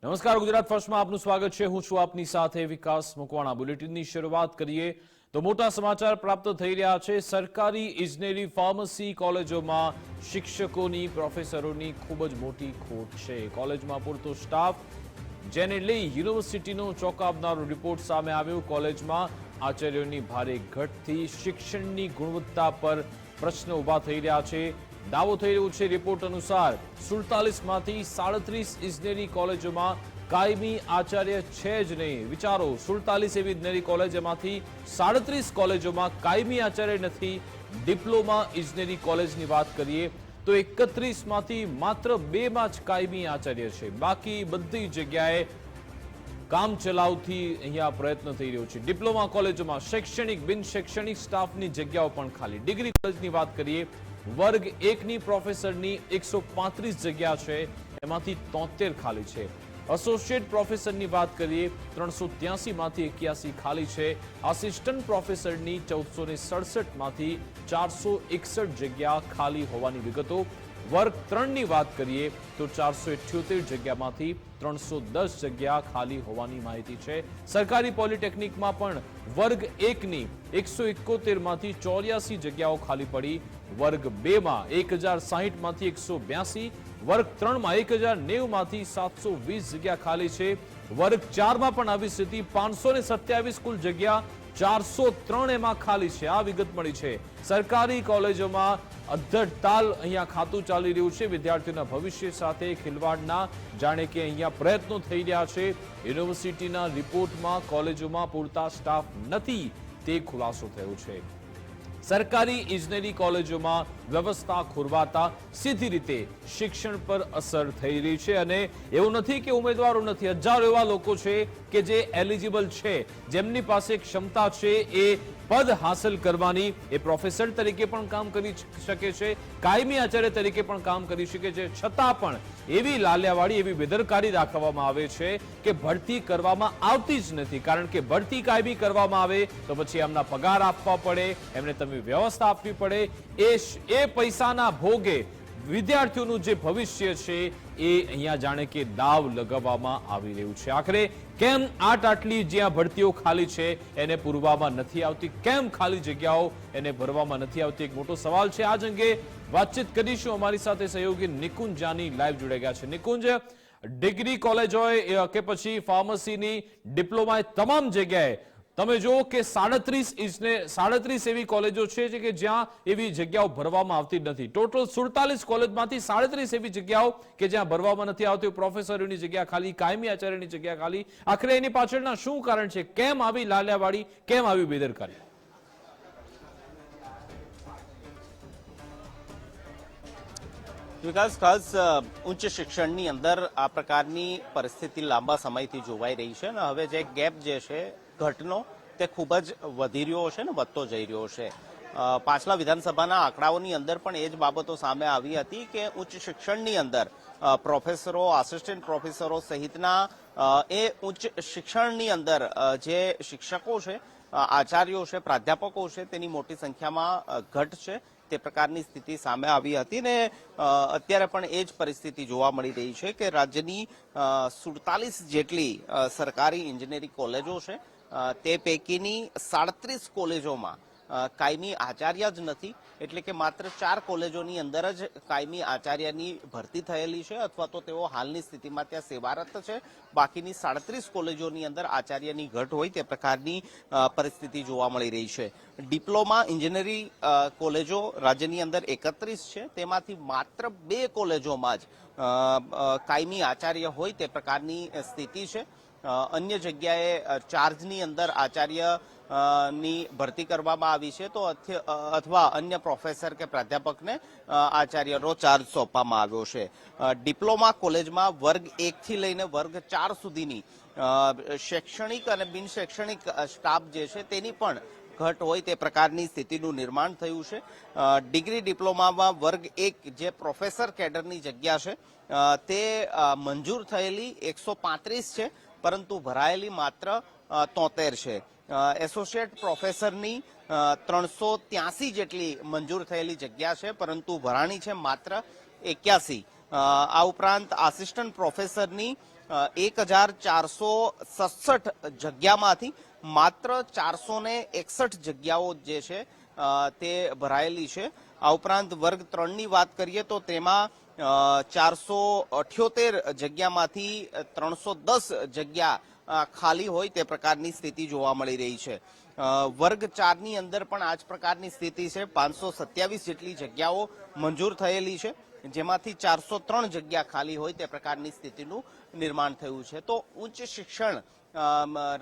નમસ્કાર, ગુજરાત ફર્સ્ટમાં આપનું સ્વાગત છે। હું છું આપની સાથે વિકાસ મકવાણા। બુલેટિનની શરૂઆત કરીએ તો મોટા સમાચાર પ્રાપ્ત થઈ રહ્યા છે। સરકારી ઇજનેરી ફાર્મસી કોલેજોમાં શિક્ષકોની પ્રોફેસરોની ખૂબ જ મોટી ખોટ છે। કોલેજમાં પૂરતો સ્ટાફ, જેને લઈ યુનિવર્સિટીનો ચોંકાવનારો રિપોર્ટ સામે આવ્યો। કોલેજમાં આચાર્યોની ભારે ઘટથી શિક્ષણની ગુણવત્તા પર પ્રશ્ન ઊભા થઈ રહ્યા છે। દાવો થઈ રહ્યો છે રિપોર્ટ અનુસાર 47માંથી 37 ઇજનેરી કોલેજોમાં કાયમી આચાર્ય છે જ નહીં। વિચારો, 47 એવી ઇજનેરી કોલેજ, એમાંથી 37 કોલેજોમાં કાયમી આચાર્ય નથી। ડિપ્લોમા ઇજનેરી કોલેજની વાત કરીએ તો 31માંથી માત્ર 2માં જ કાયમી આચાર્ય છે। બાકી બધી જગ્યાએ કામ ચલાવથી અહીંયા પ્રયત્ન થઈ રહ્યો છે। ડિપ્લોમા કોલેજોમાં શૈક્ષણિક, બિન શૈક્ષણિક સ્ટાફની જગ્યાઓ પણ ખાલી। ડિગ્રી કોલેજની વાત કરીએ, વર્ગ 1ની પ્રોફેસરની 135 જગ્યા છે, એમાંથી 73 ખાલી છે। એસોસિએટ પ્રોફેસરની વાત કરીએ, 383માંથી 81 ખાલી છે। આસિસ્ટન્ટ પ્રોફેસરની 1467માંથી 461 જગ્યા ખાલી હોવાની વિગતો। વર્ગ 3ની વાત કરીએ તો 478 જગ્યામાંથી 310 જગ્યા ખાલી હોવાની માહિતી છે। સરકારી પોલિટેકનિકમાં પણ વર્ગ 1ની 171માંથી 84 જગ્યાઓ ખાલી પડી। વર્ગ 2માં 1060માંથી 182, વર્ગ 3માં 1090માંથી 720 જગ્યા ખાલી છે। વર્ગ 4માં પણ આવી સ્થિતિ, 527 કુલ જગ્યા, 403 એમાં ખાલી છે। આ વિગત મળી છે। સરકારી કોલેજોમાં અધ્ધરતાલ અહીંયા ખાતું ચાલી રહ્યું છે। વિદ્યાર્થીઓના ભવિષ્ય સાથે ખિલવાડના જાણે કે અહીંયા પ્રયત્નો થઈ રહ્યા છે। યુનિવર્સિટીના રિપોર્ટમાં કોલેજોમાં પૂરતા સ્ટાફ નથી તે ખુલાસો થયો છે। સરકારી ઇજનેરી કોલેજોમાં વ્યવસ્થા ખોરવાતા સીધી રીતે શિક્ષણ પર અસર થઈ રહી છે। અને એવું નથી કે ઉમેદવારો નથી, હજારો એવા લોકો છે કે જે એલિજિબલ છે, જેમની પાસે ક્ષમતા છે એ પદ હાંસલ કરવાની। એ પ્રોફેસર તરીકે પણ કામ કરી શકે છે, કાયમી આચાર્ય તરીકે પણ કામ કરી શકે છે, છતાં પણ એવી લાલિયાવાડી, એવી બેદરકારી દાખવવામાં આવે છે કે ભરતી કરવામાં આવતી જ નથી। કારણ કે ભરતી કાયમી કરવામાં આવે તો પછી એમના પગાર આપવા પડે, એમને તમે વ્યવસ્થા આપવી પડે। એ પૈસાના ભોગે વિદ્યાર્થીઓનું જે ભવિષ્ય છે એ અહીંયા જાણે કે દાવ લગાવવામાં આવી રહ્યું છે। આખરે કેમ આટલી જ્યાં ભરતીઓ ખાલી છે એને પૂરવામાં નથી આવતી, કેમ ખાલી જગ્યાઓ એને ભરવામાં નથી આવતી, એક મોટો સવાલ છે। આજ અંગે વાતચીત કરીશું। અમારી સાથે સહયોગી નિકુંજ જાની લાઈવ જોડાઈ ગયા છે। નિકુંજ, ડિગ્રી કોલેજ હોય કે પછી ફાર્મસીની, ડિપ્લોમા, તમામ જગ્યાએ તમે જો કે 37 એવી કોલેજો છે કે જ્યાં એવી જગ્યાઓ ભરવામાં આવતી નથી। ટોટલ 47 કોલેજમાંથી 37 એવી જગ્યાઓ કે જ્યાં ભરવામાં નથી આવતી। પ્રોફેસરોની જગ્યા ખાલી, કાયમી આચાર્યની જગ્યા ખાલી। આખરે એની પાછળના શું કારણ છે? કેમ આવી લાલિયાવાડી, કેમ આવી બેદરકારી? વિકાસ, ખાસ ઉચ્ચ શિક્ષણની અંદર આ પ્રકારની પરિસ્થિતિ લાંબા સમયથી જોવાઈ રહી છે અને હવે જે ગેપ જે છે ઘટનો તે ખૂબ જ વધી રહ્યો છે ને વધતો જઈ રહ્યો છે। પાછલા વિધાનસભાના આંકડાઓની અંદર પણ એ જ બાબતો સામે આવી હતી કે ઉચ્ચ શિક્ષણની અંદર પ્રોફેસરો, આસિસ્ટન્ટ પ્રોફેસરો સહિતના એ ઉચ્ચ શિક્ષણની અંદર જે શિક્ષકો છે, આચાર્યો છે, પ્રાધ્યાપકો છે, તેની મોટી સંખ્યામાં ઘટ છે। તે પ્રકારની સ્થિતિ સામે આવી હતી ને અત્યારે પણ એ જ પરિસ્થિતિ જોવા મળી રહી છે કે રાજ્યની 47 જેટલી સરકારી એન્જિનિયરિંગ કોલેજો છે, તે પૈકીની 37 કોલેજોમાં કાયમી આચાર્ય જ નથી। એટલે કે માત્ર 4 કોલેજોની અંદર જ કાયમી આચાર્યની ભરતી થયેલી છે અથવા તો તેઓ હાલની સ્થિતિમાં ત્યાં સેવારત છે। બાકીની 37 કોલેજોની અંદર આચાર્યની ઘટ હોય તે પ્રકારની પરિસ્થિતિ જોવા મળી રહી છે। ડિપ્લોમા ઇન્જિનિયરિંગ કોલેજો રાજ્યની અંદર 31 છે, તેમાંથી માત્ર 2 કોલેજોમાં જ કાયમી આચાર્ય હોય તે પ્રકારની સ્થિતિ છે। અન્ય જગ્યાએ ચાર્જની અંદર આચાર્ય ની ભરતી કરવામાં આવી છે તો અથવા અન્ય પ્રોફેસર કે પ્રાધ્યાપકને આચાર્યનો ચાર્જ સોંપવામાં આવ્યો છે। ડિપ્લોમા કોલેજમાં વર્ગ 1 થી લઈને વર્ગ 4 સુધીની શૈક્ષણિક અને બિન શૈક્ષણિક સ્ટાફ જે છે તેની પણ ઘટ હોય તે પ્રકારની સ્થિતિનું નિર્માણ થયું છે। ડિગ્રી ડિપ્લોમામાં વર્ગ 1 જે પ્રોફેસર કેડરની જગ્યા છે તે મંજૂર થયેલી 135 છે, પરંતુ ભરાયેલી માત્ર 73 છે। એસોસિએટ પ્રોફેસરની 383 જેટલી મંજૂર થયેલી જગ્યા છે, પરંતુ ભરાણી છે માત્ર 81। આ ઉપરાંત આસિસ્ટન્ટ પ્રોફેસરની 1467 જગ્યામાંથી માત્ર 461 જગ્યાઓ જે છે તે ભરાયેલી છે. આ ઉપરાંત વર્ગ 3ની વાત કરીએ તો તેમાં 478 જગ્યામાંથી 310 જગ્યા ખાલી હોય તે પ્રકારની સ્થિતિ જોવા મળી રહી છે. વર્ગ 4ની અંદર પણ આ જ પ્રકારની સ્થિતિ છે. 527 જેટલી જગ્યાઓ મંજૂર થયેલી છે, જેમાંથી 403 જગ્યા ખાલી હોય તે પ્રકારની સ્થિતિનું નિર્માણ થયું છે. તો ઉચ્ચ શિક્ષણ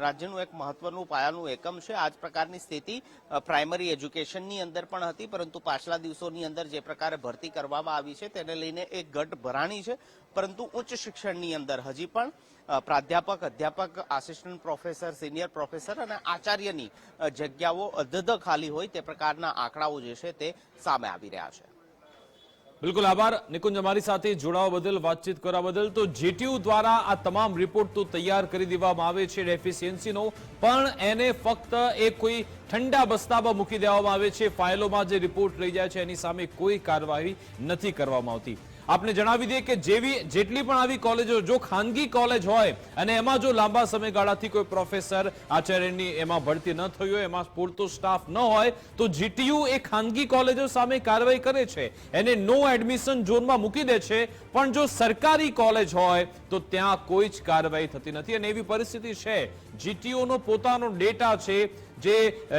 રાજ્યનું એક મહત્વનું પાયાનું એકમ છે. આ જ પ્રકારની સ્થિતિ પ્રાઇમરી એજ્યુકેશનની અંદર પણ હતી, પરંતુ પાછલા દિવસોની અંદર જે પ્રકારે ભરતી કરવામાં આવી છે તેને લઈને એક ઘટ ભરાણી છે. પરંતુ ઉચ્ચ શિક્ષણની અંદર હજી પણ પ્રાધ્યાપક, અધ્યાપક, આસિસ્ટન્ટ પ્રોફેસર, સિનિયર પ્રોફેસર અને આચાર્યની જગ્યાઓ અધધ ખાલી હોય તે પ્રકારના આંકડાઓ જે છે તે સામે આવી રહ્યા છે. બિલકુલ આભાર નિકુંજ, અમારી સાથે જોડાવા બદલ, વાતચીત કરવા બદલ. તો જેટીયુ દ્વારા આ તમામ રિપોર્ટ તો તૈયાર કરી દેવામાં આવે છે ડેફિશિયન્સીનો, પણ એને ફક્ત એક કોઈ ઠંડા બસ્તામાં મૂકી દેવામાં આવે છે. ફાઇલોમાં જે રિપોર્ટ રહી જાય છે એની સામે કોઈ કાર્યવાહી નથી કરવામાં આવતી. આપને જણાવી દઈએ કે જેટલી પણ આવી કોલેજો, જો ખાનગી કોલેજ હોય અને એમાં જો લાંબા સમયગાળાથી કોઈ પ્રોફેસર, આચાર્યની એમાં ભરતી ન થઈ હોય, એમાં પૂરતો સ્ટાફ ન હોય, તો જીટીયુ એ ખાનગી કોલેજો સામે કાર્યવાહી કરે છે, એને નો એડમિશન ઝોનમાં મૂકી દે છે. પણ જો સરકારી કોલેજ હોય તો ત્યાં કોઈ જ કાર્યવાહી થતી નથી. અને એવી પરિસ્થિતિ છે. જીટીયુનો પોતાનો ડેટા છે, જે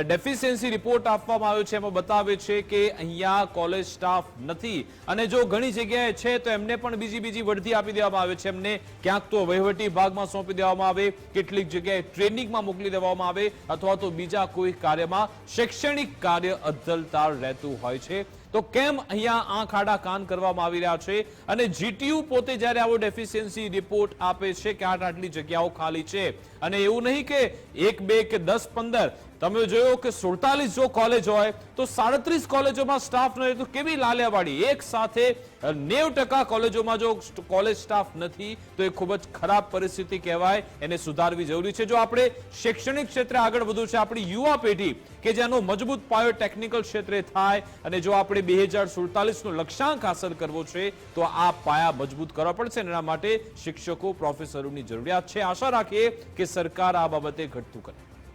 ડેફિશિયન્સી રિપોર્ટ આપવામાં આવ્યો છે એમાં બતાવે છે કે અહીંયા કોલેજ સ્ટાફ નથી. અને જો ઘણી જગ્યાએ છે તો એમને પણ બીજી વર્ધી આપી દેવામાં આવે છે. એમને ક્યાંક તો વહીવટી વિભાગમાં સોંપી દેવામાં આવે, કેટલીક જગ્યાએ ટ્રેનિંગમાં મોકલી દેવામાં આવે, અથવા તો બીજા કોઈ કાર્યમાં, શૈક્ષણિક કાર્ય અદ્ધલતાર રહેતું હોય છે. તો કેમ અહીંયા આંખ આડા કાન કરવામાં આવી રહ્યા છે? અને જીટીયુ પોતે જ્યારે આવો ડેફિશિયન્સી રિપોર્ટ આપે છે કે આટલી જગ્યાઓ ખાલી છે, અને એવું નહીં કે 1, 2 કે 10, 15, તમે જોયો કે 47 જો કોલેજ હોય તો 37 કોલેજોમાં સ્ટાફ ન હોય તો કેવી લાલિયાવાડી. એક સાથે 90% કોલેજોમાં જો કોલેજ સ્ટાફ નથી તો એ ખૂબ જ ખરાબ પરિસ્થિતિ કહેવાય. એને સુધારવી જરૂરી છે. જો આપણે શૈક્ષણિક ક્ષેત્રે આગળ વધવું છે, આપણી યુવા પેઢી કે જેનો મજબૂત પાયો ટેકનિકલ ક્ષેત્રે થાય, અને જો આપણે 2047નો લક્ષ્યાંક હાંસલ કરવો છે તો આ પાયા મજબૂત કરવા પડશે. એના માટે શિક્ષકો, પ્રોફેસરોની જરૂરિયાત છે. આશા રાખીએ કે સરકાર આ બાબતે ઘટતું કરે.